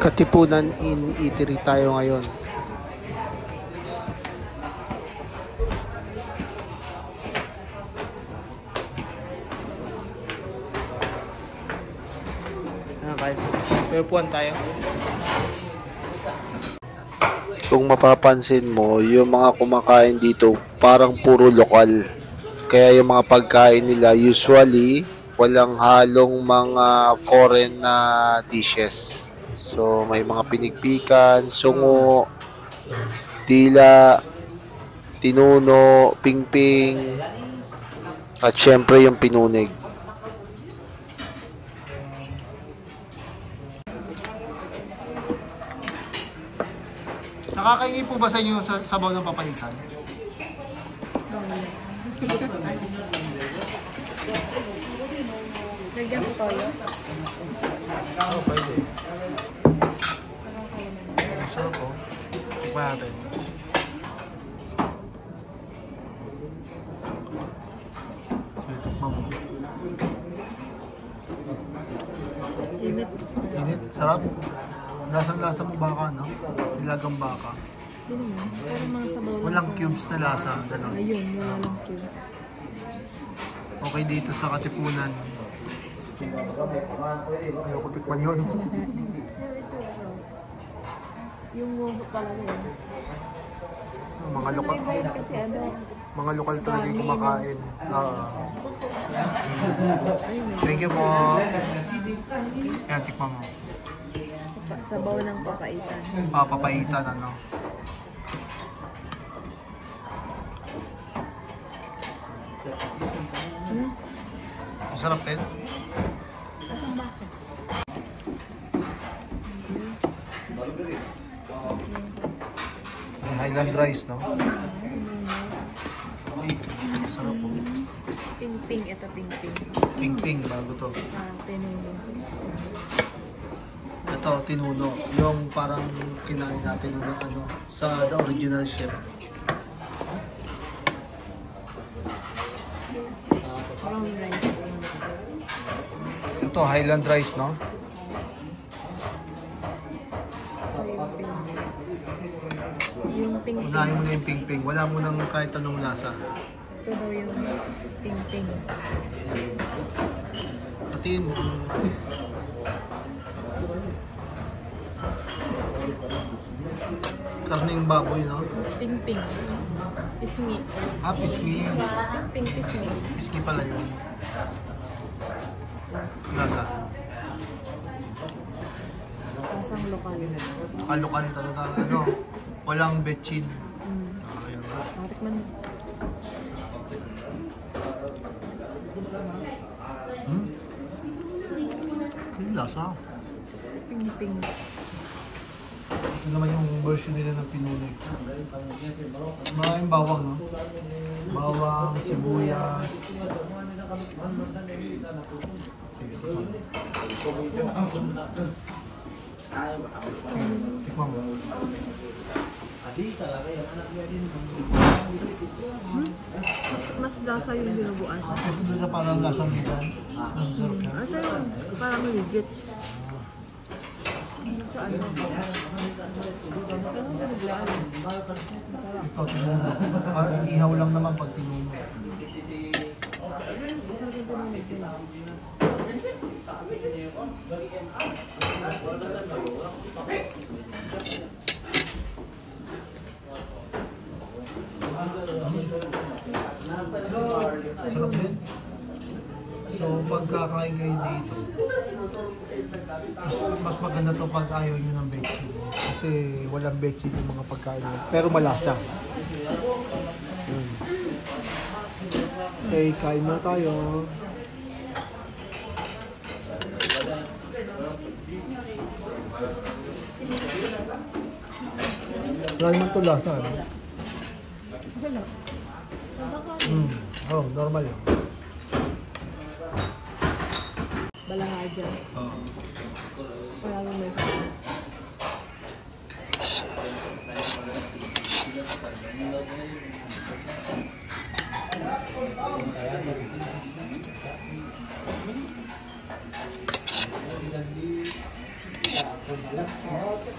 Katipunan in Eatery tayo ngayon. Kahit pupuan tayo. Kung mapapansin mo, yung mga kumakain dito parang puro lokal. Kaya yung mga pagkain nila usually walang halong mga foreign na dishes. So may mga pinigpikan, sungo, dila, tinuno, pingping, at syempre yung pinunig. Nakakaingi po ba sa inyo sa sabaw ng papaitan? Lagyan ko toyo. Oo, pwede. Sarap po. Tignan natin. Init. Init? Sarap? Lasang-lasa mo baka, no? Nilagang baka. Hindi naman. Parang mga sabaw. Walang cubes na lasa. Ganun. Ayun, wala lang cubes. Okay dito sa Katipunan. Ayoko tikman yun. Yung nguso talaga yun. Mga lokal. Kasi ano, Mga lokal talaga yung kumakain. ayun eh. Thank you po. Yan, tikman mo. Sabaw ng papaitan. Papaitan, ano. Masarap din. Kasang bakit? Highland rice, no? Sarap po. Ping-ping. Ito ping-ping. Ping-ping, bago to. Tinuno. Ito, tinuno. Yung parang kinain natin ng ano, sa the original chef. Brown rice. Ito, Highland rice, no? Yung ping-ping. Unahin mo na yung ping-ping. Wala mo nang kahit anong lasa. Ito daw yung ping-ping. Patiin mo. Karning baboy, no? Ping-ping. Pisngi. Pisngi. Ping pisngi. Pisngi pala yun. Lasa. Lasang lokal. Lokal talaga, ano? Walang betchin. Ayun. Tikman mo. Yung lasa. Ping-ping. Ito naman yung version nila ng pinunig. Maraming bawang, no? Bawang, sibuyas. Tikman mo. Mas lasa yung dinuguan. Kasi doon sa parang lasang bigan. Mas sarap na. Ito yung parang legit. Sa ano? Ito, tinuno. Parang ihaw lang naman pag tinuno. Sarap yung tinunog din. Sarap din. So, pagkakain kayo dito, mas maganda to pag ayaw nyo ng betchin. Kasi walang betchin yung mga pagkain nyo. Pero malasa. Okay, kain na tayo. Wala naman to lasa, ano? Wala. Oh, normal yun. Balanga dyan. Wala naman may sabi. Oh.